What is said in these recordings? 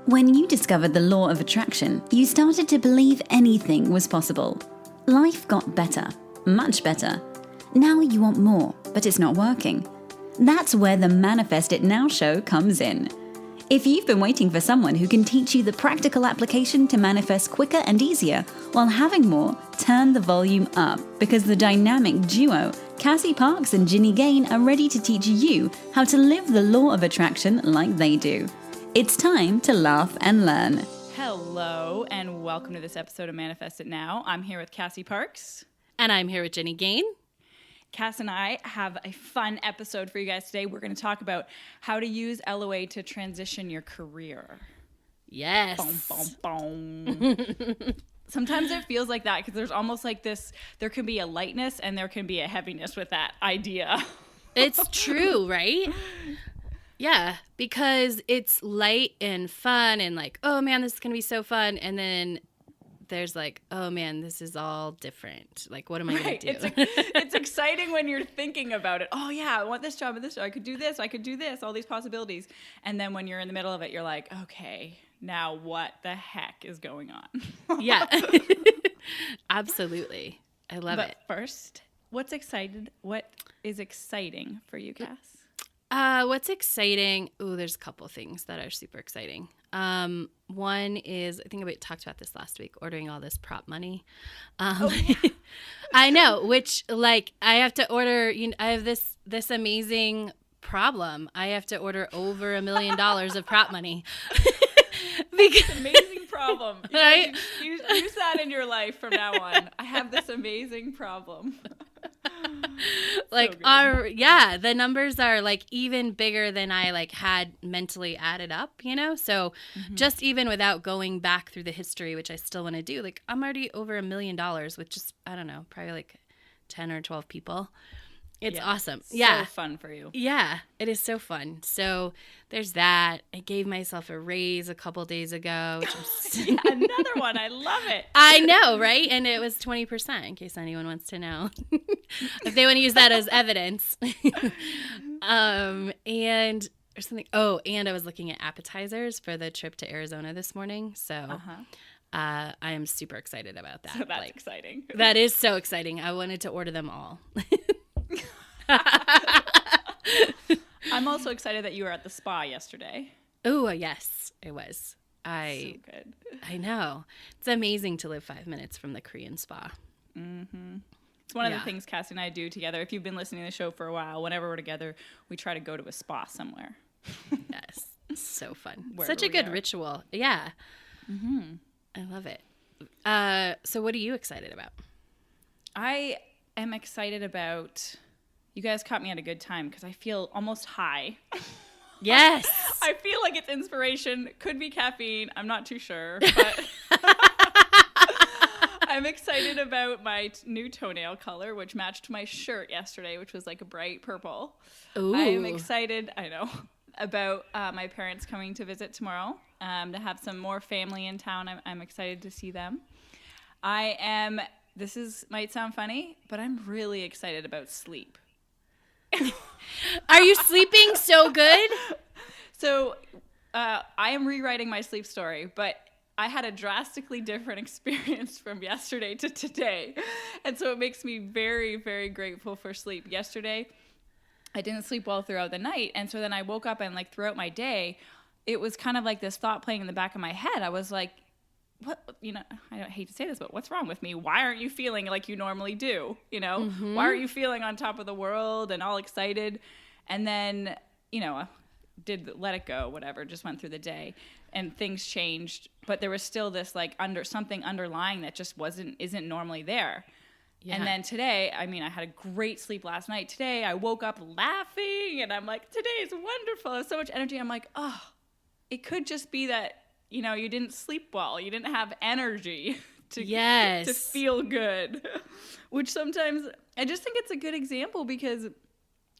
When you discovered the law of attraction, you started to believe anything was possible. Life got better, much better. Now you want more, but it's not working. That's where the Manifest It Now show comes in. If you've been waiting for someone who can teach you the practical application to manifest quicker and easier while having more, turn the volume up, because the dynamic duo, Cassie Parks and Ginny Gain, are ready to teach you how to live the law of attraction like they do. It's time to laugh and learn. Hello, and welcome to this episode of Manifest It Now. I'm here with Cassie Parks. And I'm here with Ginny Gain. Cass and I have a fun episode for you guys today. We're going to talk about how to use LOA to transition your career. Yes. Boom, boom, boom. Sometimes it feels like that because there's almost like this, there can be a lightness and there can be a heaviness with that idea. It's true, right? Yeah, because it's light and fun and like, oh man, this is going to be so fun. And then there's like, oh man, this is all different. Like, what am I going to do? It's exciting when you're thinking about it. Oh yeah, I want this job and this job. I could do this, all these possibilities. And then when you're in the middle of it, you're like, okay, now what the heck is going on? Yeah, absolutely. I love it. But first, what is exciting for you, Cass? What's exciting? Oh, there's a couple things that are super exciting. One is, I think I talked about this last week, ordering all this prop money. I know, which like I have to order, I have this amazing problem. I have to order over $1 million of prop money. Because amazing problem. Right? Use that in your life from now on. I have this amazing problem. Like the numbers are like even bigger than I like had mentally added up, so just even without going back through the history, which I still want to do, like I'm already over $1 million with just, I don't know, probably like 10 or 12 people. It's awesome. So fun for you. Yeah, it is so fun. So there's that. I gave myself a raise a couple days ago. Which another one. I love it. I know, right? And it was 20%, in case anyone wants to know. If they want to use that as evidence. And or something. Oh, and I was looking at appetizers for the trip to Arizona this morning. So I am super excited about that. So that's exciting. That is so exciting. I wanted to order them all. I'm also excited that you were at the spa yesterday. Oh, yes, I was. So good. I know. It's amazing to live 5 minutes from the Korean spa. Mm-hmm. It's one of the things Cassie and I do together. If you've been listening to the show for a while, whenever we're together, we try to go to a spa somewhere. Yes. It's so fun. Such a good ritual. Yeah. Mm-hmm. I love it. So what are you excited about? I am excited about... You guys caught me at a good time because I feel almost high. Yes. I feel like it's inspiration. Could be caffeine. I'm not too sure. But I'm excited about my new toenail color, which matched my shirt yesterday, which was like a bright purple. Ooh. I am excited, I know, about my parents coming to visit tomorrow, to have some more family in town. I'm excited to see them. Might sound funny, but I'm really excited about sleep. Are you sleeping so good? So I am rewriting my sleep story, but I had a drastically different experience from yesterday to today. And so it makes me very, very grateful for sleep. Yesterday, I didn't sleep well throughout the night. And so then I woke up and like throughout my day, it was kind of like this thought playing in the back of my head. I was like, what, I don't hate to say this, but what's wrong with me? Why aren't you feeling like you normally do? Mm-hmm. Why aren't you feeling on top of the world and all excited? And then, did let it go, whatever, just went through the day and things changed, but there was still this like something underlying that just isn't normally there. Yeah. And then today, I had a great sleep last night. Today I woke up laughing and I'm like, today's wonderful. I have so much energy. I'm like, oh, it could just be that, you didn't sleep well. You didn't have energy to feel good, which sometimes I just think it's a good example because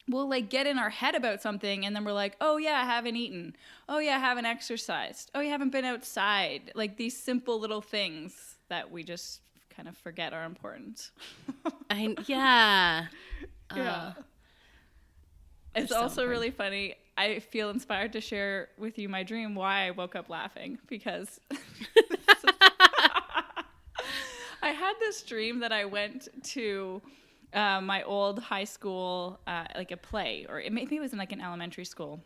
we'll like get in our head about something and then we're like, oh yeah, I haven't eaten. Oh yeah, I haven't exercised. Oh, you haven't been outside. Like these simple little things that we just kind of forget are important. Yeah. It's also really funny. I feel inspired to share with you my dream why I woke up laughing, because I had this dream that I went to my old high school, like a play, or maybe it was in like an elementary school,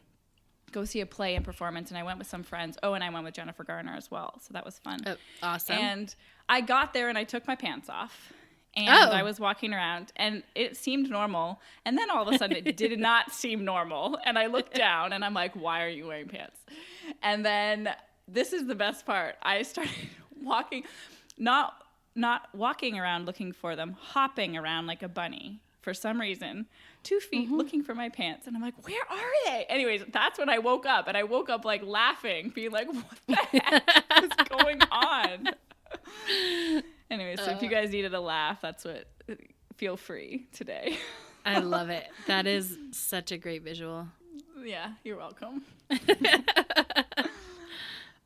go see a play and performance, and I went with some friends. Oh, and I went with Jennifer Garner as well, so that was fun. Oh, awesome. And I got there and I took my pants off. And I was walking around and it seemed normal. And then all of a sudden it did not seem normal. And I looked down and I'm like, why are you wearing pants? And then this is the best part. I started walking, not walking around looking for them, hopping around like a bunny for some reason, 2 feet looking for my pants. And I'm like, where are they? Anyways, that's when I woke up. And I woke up like laughing, being like, what the heck is going on? Anyway, so if you guys needed a laugh, that's what, feel free today. I love it. That is such a great visual. Yeah, you're welcome.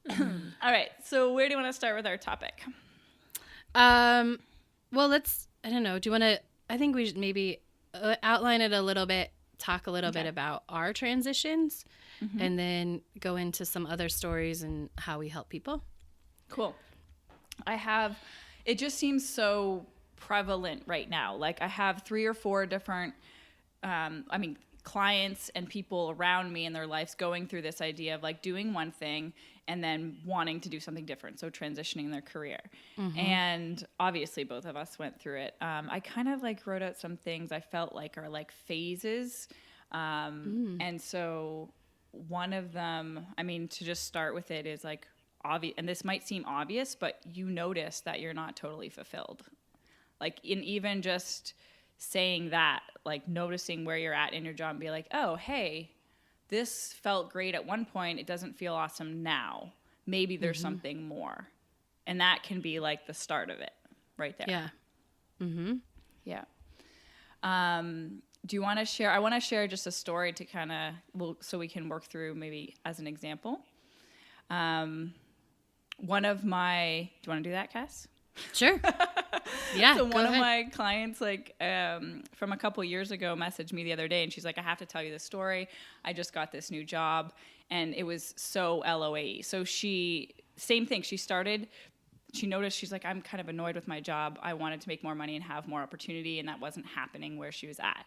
All right, so where do you want to start with our topic? Well, I don't know. Do you want to, I think we should maybe outline it a little bit, talk a little bit about our transitions, and then go into some other stories and how we help people. Cool. It just seems so prevalent right now. Like I have 3 or 4 different, clients and people around me in their lives going through this idea of like doing one thing and then wanting to do something different. So transitioning their career. And obviously both of us went through it. I kind of like wrote out some things I felt like are like phases. And so one of them, to just start with it is like, obvious, and this might seem obvious, but you notice that you're not totally fulfilled. Like in even just saying that, like noticing where you're at in your job and be like, oh, hey, this felt great at one point. It doesn't feel awesome now. Maybe there's something more. And that can be like the start of it right there. Yeah. Yeah. Do you want to share? I want to share just a story to kind of, so we can work through maybe as an example. One of my, do you want to do that, Cass? Sure. Yeah. So one of my clients, like from a couple years ago, messaged me the other day, and she's like, I have to tell you this story. I just got this new job, and it was so LOA. So same thing. She noticed, she's like, I'm kind of annoyed with my job. I wanted to make more money and have more opportunity, and that wasn't happening where she was at.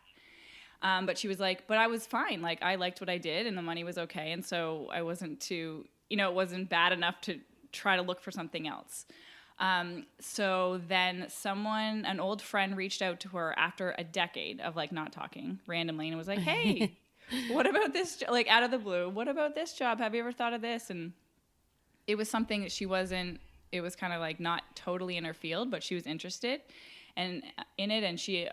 But she was like, but I was fine. Like I liked what I did, and the money was okay, and so I wasn't too, it wasn't bad enough to try to look for something else. So then an old friend reached out to her after a decade of like not talking randomly and was like, hey, what about this? Like out of the blue, what about this job? Have you ever thought of this? And it was something that it was kind of like not totally in her field, but she was interested in it. And she,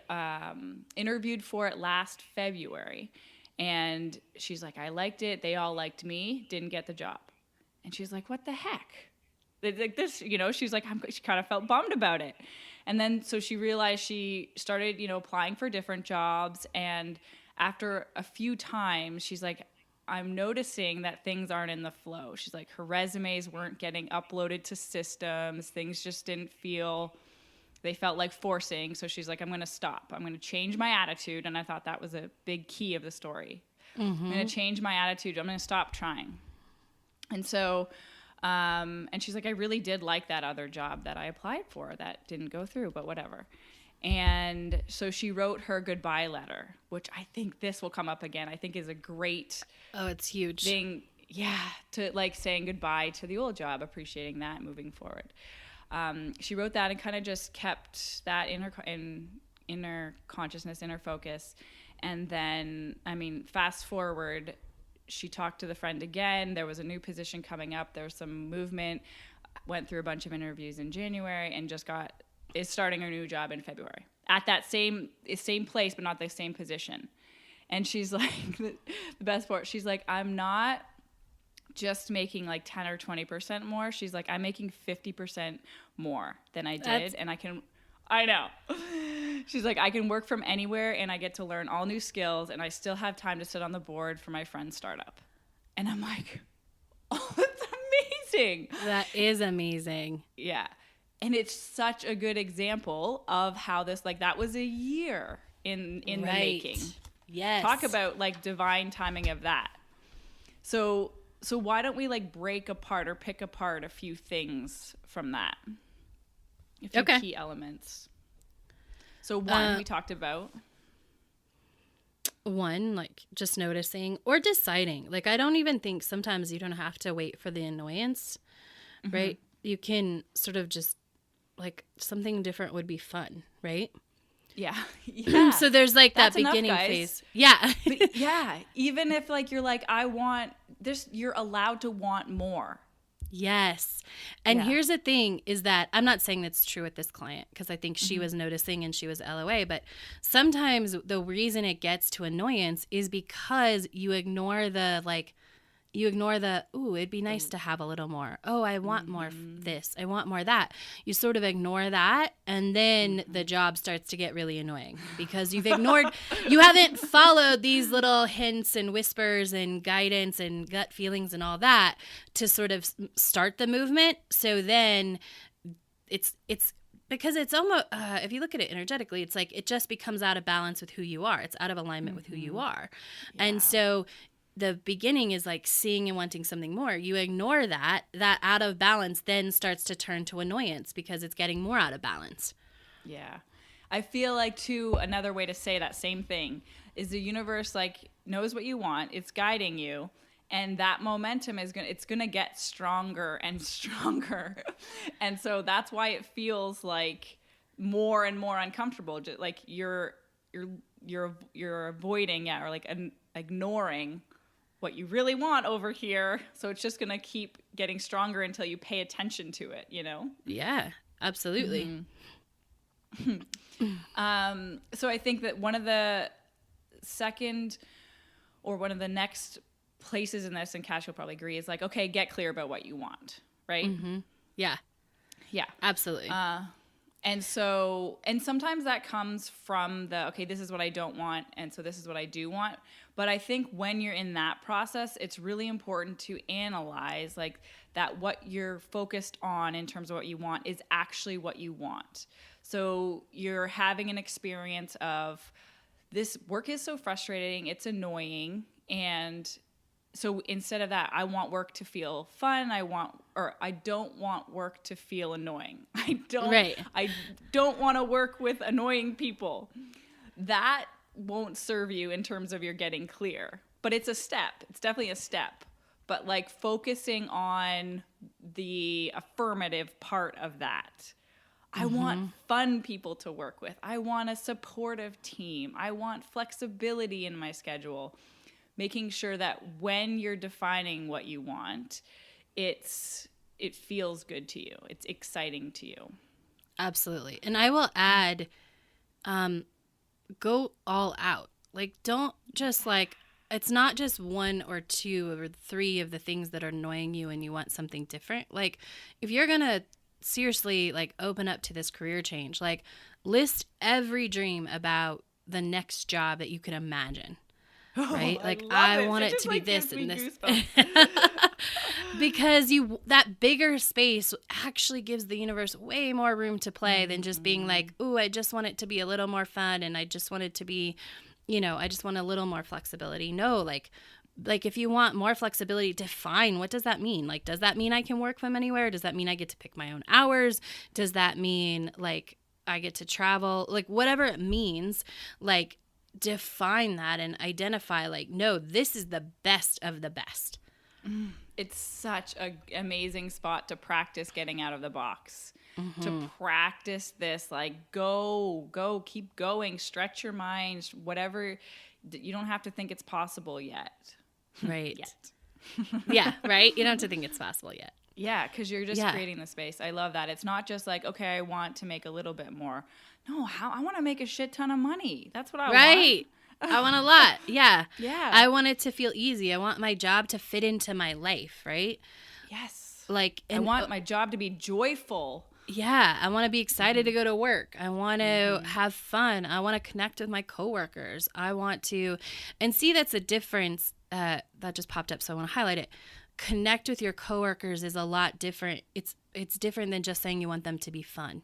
interviewed for it last February, and she's like, I liked it. They all liked me, didn't get the job. And she's like, what the heck? Like this, she's like, she kind of felt bummed about it. And then, so she realized she started, applying for different jobs. And after a few times, she's like, I'm noticing that things aren't in the flow. She's like, her resumes weren't getting uploaded to systems. Things just they felt like forcing. So she's like, I'm going to stop. I'm going to change my attitude. And I thought that was a big key of the story. I'm going to change my attitude. I'm going to stop trying. And so, and she's like, I really did like that other job that I applied for that didn't go through, but whatever. And so she wrote her goodbye letter, which I think this will come up again. I think is a great it's huge thing. Yeah. To like saying goodbye to the old job, appreciating that, moving forward. She wrote that and kind of just kept that in her consciousness, in her focus. And then, fast forward, she talked to the friend again. There was a new position coming up. There was some movement. Went through a bunch of interviews in January and is starting her new job in February at that same place, but not the same position. And she's like, the best part, she's like, I'm not just making like 10 or 20% more. She's like, I'm making 50% more than I did. I know. She's like, I can work from anywhere and I get to learn all new skills and I still have time to sit on the board for my friend's startup. And I'm like, oh, that's amazing. That is amazing. Yeah. And it's such a good example of how this, like, that was a year in the making. Yes. Talk about like divine timing of that. So why don't we like break apart or pick apart a few things from that? A few key elements. So one we talked about. One, like just noticing or deciding. Like I don't even think sometimes you don't have to wait for the annoyance, right? You can sort of just like something different would be fun, right? Yeah. Yeah. So there's like That's that beginning enough, phase. Yeah. But yeah. Even if like you're like, I want this, you're allowed to want more. Yes. And Yeah. here's the thing is that I'm not saying that's true with this client because I think she was noticing and she was LOA, but sometimes the reason it gets to annoyance is because you ignore the ooh, it'd be nice to have a little more. Oh, I want more this. I want more that. You sort of ignore that. And then the job starts to get really annoying because you haven't followed these little hints and whispers and guidance and gut feelings and all that to sort of start the movement. So then it's because it's almost, if you look at it energetically, it's like it just becomes out of balance with who you are. It's out of alignment with who you are. Yeah. And so the beginning is like seeing and wanting something more. You ignore that out of balance then starts to turn to annoyance because it's getting more out of balance. Yeah. I feel like too, another way to say that same thing is the universe like knows what you want. It's guiding you. And that momentum it's going to get stronger and stronger. And so that's why it feels like more and more uncomfortable. Just like you're avoiding, or like ignoring what you really want over here. So it's just going to keep getting stronger until you pay attention to it, you know? Yeah, absolutely. So I think that one of the next places in this, and Cash will probably agree, is like, okay, get clear about what you want, right? Yeah. Yeah. Absolutely. And sometimes that comes from okay, this is what I don't want, and so this is what I do want. But I think when you're in that process, it's really important to analyze like that what you're focused on in terms of what you want is actually what you want. So you're having an experience of this work is so frustrating, it's annoying, and so instead of that, I want work to feel fun. I don't want work to feel annoying. I don't want to work with annoying people. That won't serve you in terms of your getting clear. But it's a step. It's definitely a step. But like focusing on the affirmative part of that. I want fun people to work with. I want a supportive team. I want flexibility in my schedule. Making sure that when you're defining what you want, it feels good to you. It's exciting to you. Absolutely. And I will add, go all out. Like, don't just like, it's not just one or two or three of the things that are annoying you and you want something different. Like, if you're going to seriously like open up to this career change, like list every dream about the next job that you can imagine. Right? Like I want it to be this and this. Because that bigger space actually gives the universe way more room to play than just being like, "Ooh, I just want it to be a little more fun and I just want it to be, I just want a little more flexibility." No, like if you want more flexibility, define what does that mean? Like does that mean I can work from anywhere? Does that mean I get to pick my own hours? Does that mean like I get to travel? Like whatever it means, like define that and identify like, no, this is the best of the best. It's such an amazing spot to practice getting out of the box, to practice this, like go, keep going, stretch your mind, whatever. You don't have to think it's possible yet. Right. Yet. Yeah, right? You don't have to think it's possible yet. Yeah, because you're just creating the space. I love that. It's not just like, okay, I want to make a little bit more. No, I want to make a shit ton of money. That's what I want. Right. I want a lot. Yeah. Yeah. I want it to feel easy. I want my job to fit into my life, right? Yes. Like, I want my job to be joyful. Yeah. I want to be excited to go to work. I want to have fun. I want to connect with my coworkers. I want to, and see that's a difference that just popped up. So I want to highlight it. Connect with your coworkers is a lot different. It's different than just saying you want them to be fun.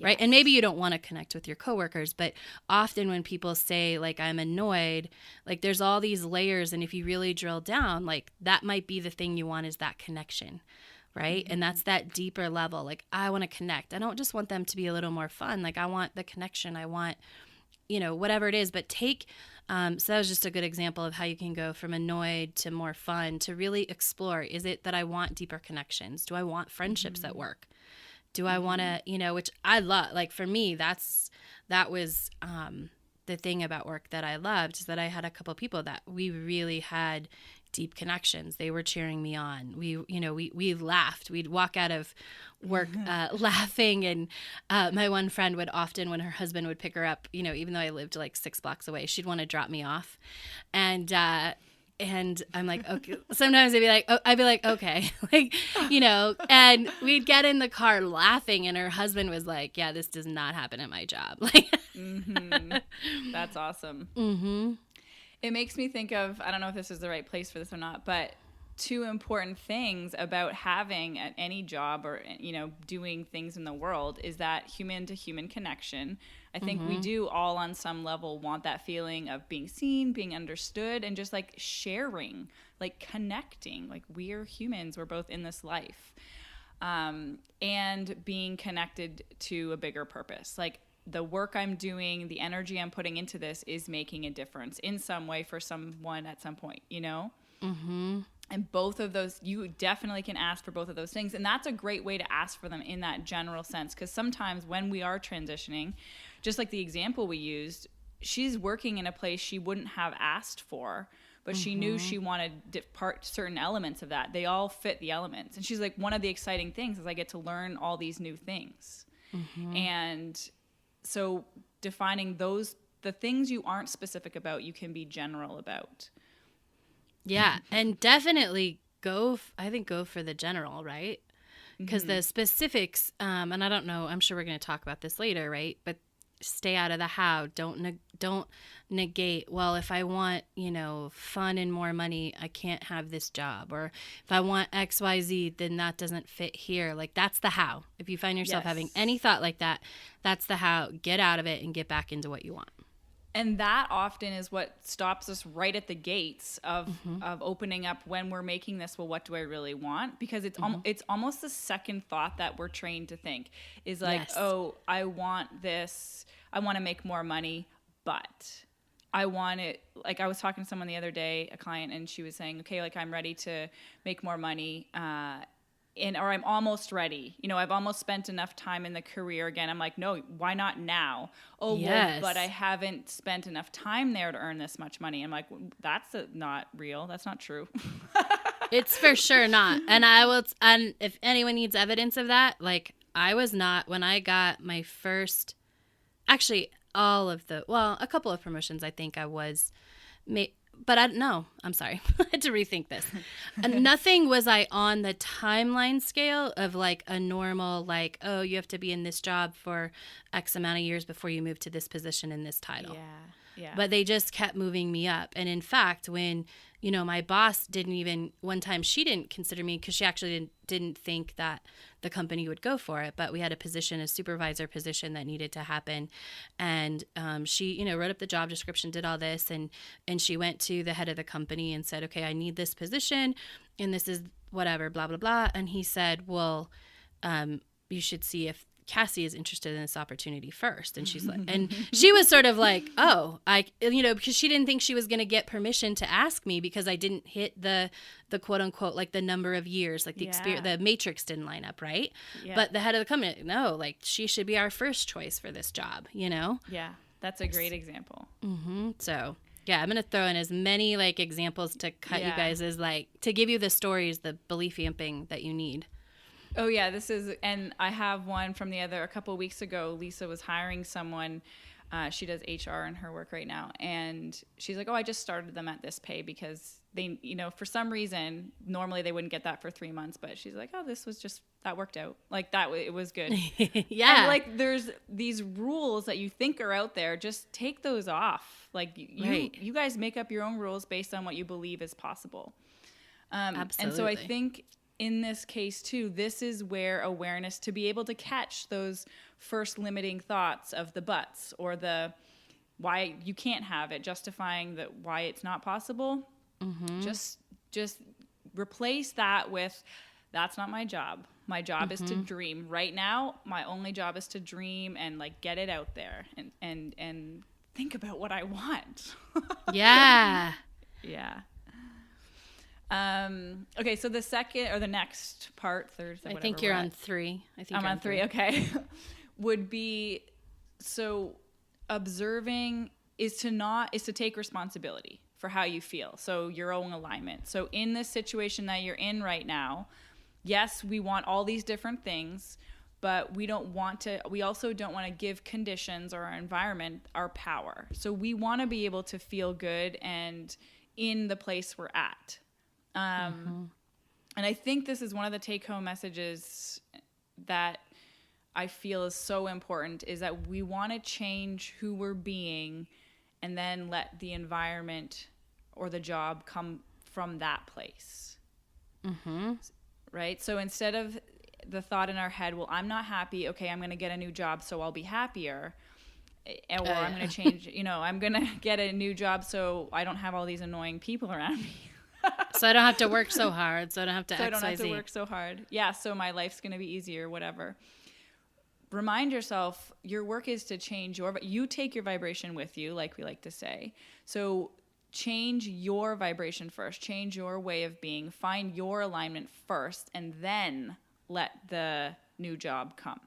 right? And maybe you don't want to connect with your coworkers, but often when people say like, I'm annoyed, like there's all these layers. And if you really drill down, like that might be the thing you want, is that connection, right? And that's that deeper level. Like, I want to connect. I don't just want them to be a little more fun. Like, I want the connection. I want, whatever it is, but take, so that was just a good example of how you can go from annoyed to more fun, to really explore. Is it that I want deeper connections? Do I want friendships at work? Do I want to, which I love, like for me, that was the thing about work that I loved, is that I had a couple of people that we really had deep connections. They were cheering me on. We laughed. We'd walk out of work laughing. And my one friend would often, when her husband would pick her up, even though I lived like 6 blocks away, she'd want to drop me off. And I'm like, okay. Sometimes I'd be like, okay, and we'd get in the car laughing, and her husband was like, yeah, this does not happen at my job. Like, That's awesome. It makes me think of, I don't know if this is the right place for this or not, but 2 important things about having any job or, doing things in the world is that human to human connection. I think we do all on some level want that feeling of being seen, being understood, and just like sharing, like connecting, like we're humans, we're both in this life, and being connected to a bigger purpose. Like, the work I'm doing, the energy I'm putting into this is making a difference in some way for someone at some point, And both of those, you definitely can ask for both of those things. And that's a great way to ask for them in that general sense. Because sometimes when we are transitioning, just like the example we used, she's working in a place she wouldn't have asked for, but she knew she wanted certain elements of that. They all fit the elements. And she's like, one of the exciting things is I get to learn all these new things. And so defining the things you aren't specific about, you can be general about. Yeah. And definitely go for the general, right? Because the specifics, and I don't know, I'm sure we're going to talk about this later, right? But stay out of the how. Don't negate, well, if I want, fun and more money, I can't have this job. Or if I want XYZ, then that doesn't fit here. Like, that's the how. If you find yourself having any thought like that, that's the how. Get out of it and get back into what you want. And that often is what stops us right at the gates of opening up when we're making this, well, what do I really want? Because it's it's almost the second thought that we're trained to think is like, oh, I want this. I want to make more money, but I want it. Like, I was talking to someone the other day, a client, and she was saying, okay, like, I'm ready to make more money, or I'm almost ready. I've almost spent enough time in the career again. I'm like, no, why not now? Oh, well, but I haven't spent enough time there to earn this much money. I'm like, well, that's not real. That's not true. It's for sure not. And if anyone needs evidence of that, like, I was not, when I got my first, actually a couple of promotions, I think I was but I'm sorry. I had to rethink this. Nothing was I on the timeline scale of like a normal, like, oh, you have to be in this job for X amount of years before you move to this position in this title. Yeah. But they just kept moving me up. And in fact, when, my boss one time she didn't consider me because she actually didn't think that the company would go for it. But we had a supervisor position that needed to happen. And she, wrote up the job description, did all this. And she went to the head of the company and said, okay, I need this position. And this is whatever, blah, blah, blah. And he said, well, you should see if Cassie is interested in this opportunity first. And she's like, and she was sort of like, oh, because she didn't think she was going to get permission to ask me because I didn't hit the quote unquote, like the number of years, like the experience, the matrix didn't line up. Right. Yeah. But the head of the company, no, like she should be our first choice for this job, Yeah. That's a great example. So yeah, I'm going to throw in as many like examples to cut you guys as like to give you the stories, the belief amping that you need. Oh yeah, and I have one from a couple of weeks ago. Lisa was hiring someone. She does HR in her work right now. And she's like, oh, I just started them at this pay because they, for some reason, normally they wouldn't get that for 3 months. But she's like, oh, that worked out. Like that, it was good. Yeah. And like there's these rules that you think are out there. Just take those off. Like you guys make up your own rules based on what you believe is possible. Absolutely. And so I think in this case too, this is where awareness, to be able to catch those first limiting thoughts of the buts or the why you can't have it, justifying that why it's not possible. Just replace that with, that's not my job. My job is to dream. Right now, my only job is to dream and like get it out there and think about what I want. Yeah. Yeah. Okay, so the second or the next part, third, I think you're on 3. I'm on 3. Okay. Would be, so observing is to take responsibility for how you feel. So your own alignment. So in this situation that you're in right now, yes, we want all these different things, but we also don't want to give conditions or our environment our power. So we want to be able to feel good and in the place we're at. And I think this is one of the take-home messages that I feel is so important, is that we want to change who we're being and then let the environment or the job come from that place. Right? So instead of the thought in our head, well, I'm not happy. Okay, I'm going to get a new job so I'll be happier. Or I'm going to change, I'm going to get a new job so I don't have all these annoying people around me. So I don't have to work so hard. So I don't have to I don't have to work so hard. Yeah, so my life's going to be easier, whatever. Remind yourself, your work is to change you take your vibration with you, like we like to say. So change your vibration first, change your way of being, find your alignment first, and then let the new job come.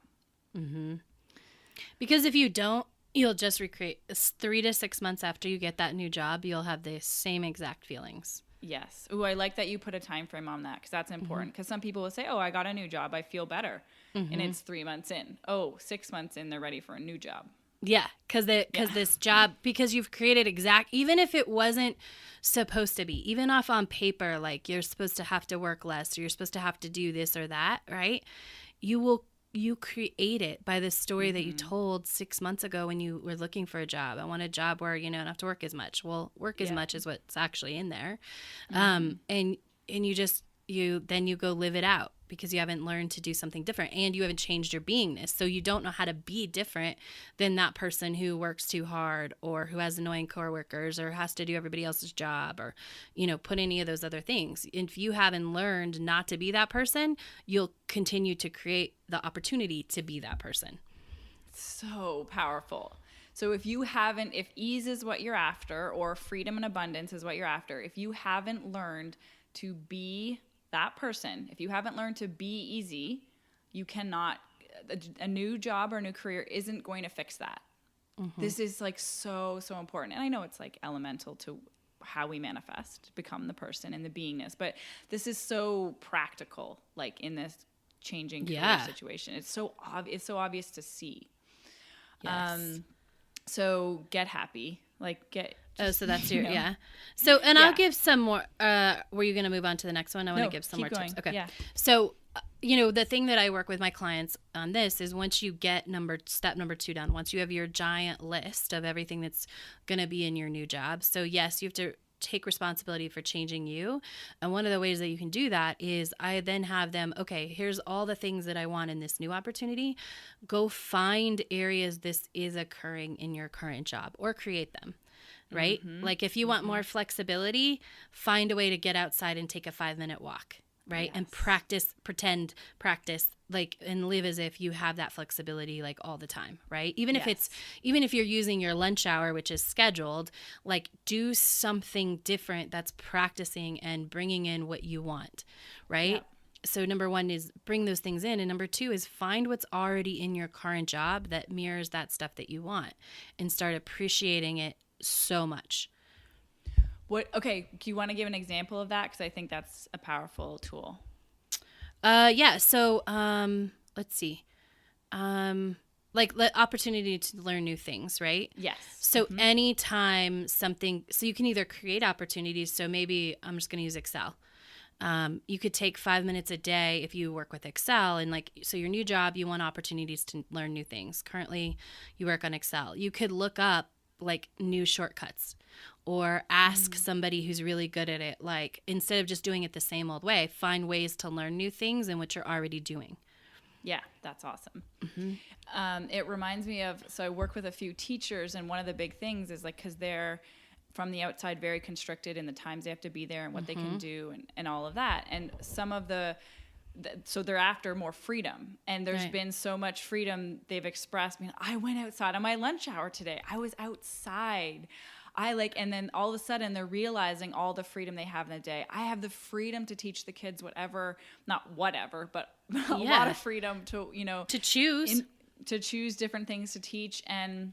Because if you don't, you'll just recreate 3 to 6 months after you get that new job, you'll have the same exact feelings. Yes. Ooh, I like that you put a time frame on that, because that's important. Because some people will say, oh, I got a new job, I feel better. And it's 3 months in. Oh, 6 months in, they're ready for a new job. Yeah, because this job, because you've created even if it wasn't supposed to be, even off on paper, like you're supposed to have to work less or you're supposed to have to do this or that, right? You create it by the story that you told 6 months ago when you were looking for a job. I want a job where, I don't have to work as much. Well, work as much is what's actually in there. And you go live it out because you haven't learned to do something different and you haven't changed your beingness. So you don't know how to be different than that person who works too hard or who has annoying coworkers or has to do everybody else's job or, put any of those other things. If you haven't learned not to be that person, you'll continue to create the opportunity to be that person. So powerful. So if ease is what you're after or freedom and abundance is what you're after, if you haven't learned to be that person, if you haven't learned to be easy, you cannot, a new job or a new career isn't going to fix that. This is like so important. And I know it's like elemental to how we manifest, become the person and the beingness, but this is so practical, like in this changing career situation. It's so obvious to see. Yes. So get happy, like get. So that's your, So, and I'll give some more, were you going to move on to the next one? I want to give some more tips. Okay. Yeah. So, the thing that I work with my clients on this is once you get step number 2 done, once you have your giant list of everything that's going to be in your new job. So yes, you have to take responsibility for changing you. And one of the ways that you can do that is I then have them, okay, here's all the things that I want in this new opportunity. Go find areas this is occurring in your current job or create them. Right? Like if you want more flexibility, find a way to get outside and take a 5-minute walk, right? Yes. And practice, like, and live as if you have that flexibility like all the time, right? Even if you're using your lunch hour, which is scheduled, like do something different that's practicing and bringing in what you want, right? Yep. So number 1 is bring those things in. And number 2 is find what's already in your current job that mirrors that stuff that you want and start appreciating it so much. Do you want to give an example of that? Because I think that's a powerful tool. So let's see. Like the opportunity to learn new things, right? Yes. So anytime something, so you can either create opportunities. So maybe I'm just going to use Excel. You could take 5 minutes a day if you work with Excel and so your new job, you want opportunities to learn new things. Currently you work on Excel. You could look up like new shortcuts or ask somebody who's really good at it. Like instead of just doing it the same old way, find ways to learn new things in what you're already doing. Yeah, that's awesome. It reminds me of, so I work with a few teachers, and one of the big things is like, because they're from the outside very constricted in the times they have to be there and what they can do and all of that. And some of so they're after more freedom. And there's been so much freedom they've expressed. I mean, I went outside on my lunch hour today. I was outside. And then all of a sudden they're realizing all the freedom they have in the day. I have the freedom to teach the kids whatever, not whatever, but a lot of freedom to, to choose. To choose different things to teach. And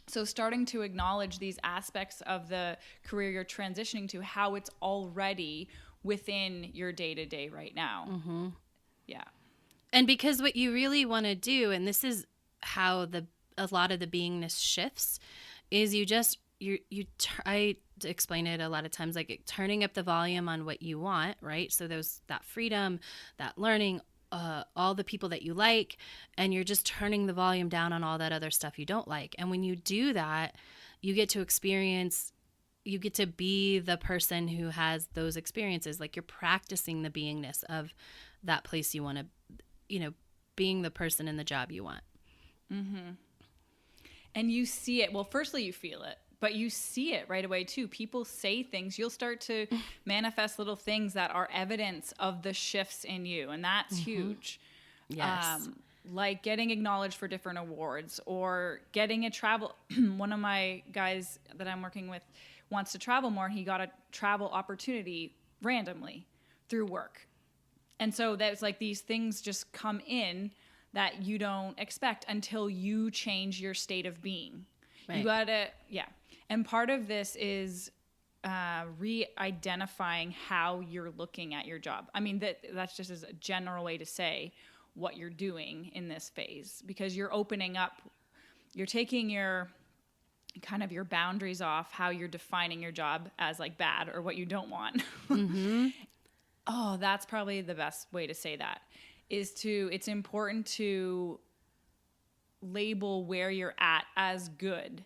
so starting to acknowledge these aspects of the career you're transitioning to, how it's already within your day-to-day right now. Yeah. And because what you really want to do, and this is how a lot of the beingness shifts, is I explain it a lot of times, like turning up the volume on what you want, right? So there's that freedom, that learning, all the people that you like, and you're just turning the volume down on all that other stuff you don't like. And when you do that, you get to be the person who has those experiences. Like you're practicing the beingness of that place you want to, being the person in the job you want. And you see it. Well, firstly, you feel it, but you see it right away too. People say things. You'll start to manifest little things that are evidence of the shifts in you. And that's huge. Yes. Like getting acknowledged for different awards, or getting a travel. One of my guys that I'm working with wants to travel more. He got a travel opportunity randomly through work. And so that's like these things just come in that you don't expect until you change your state of being. Right. You gotta, And part of this is re-identifying how you're looking at your job. I mean, that's just as a general way to say what you're doing in this phase, because you're opening up, you're taking your boundaries off, how you're defining your job as like bad or what you don't want. Oh, that's probably the best way to say that, it's important to label where you're at as good,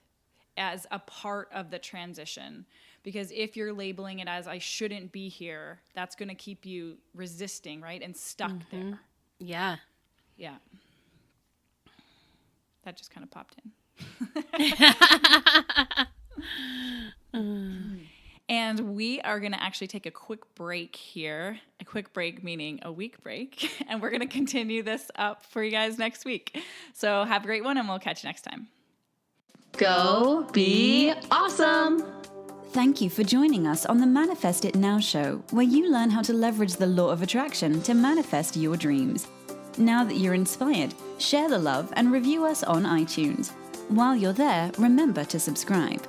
as a part of the transition. Because if you're labeling it as I shouldn't be here, that's going to keep you resisting, right? And stuck there. Yeah. Yeah. That just kind of popped in. And we are going to actually take a quick break here. A quick break meaning a week break. And we're going to continue this up for you guys next week. So have a great one, and we'll catch you next time. Go be awesome! Thank you for joining us on the Manifest It Now show, where you learn how to leverage the law of attraction to manifest your dreams. Now that you're inspired, share the love and review us on iTunes. While you're there, remember to subscribe.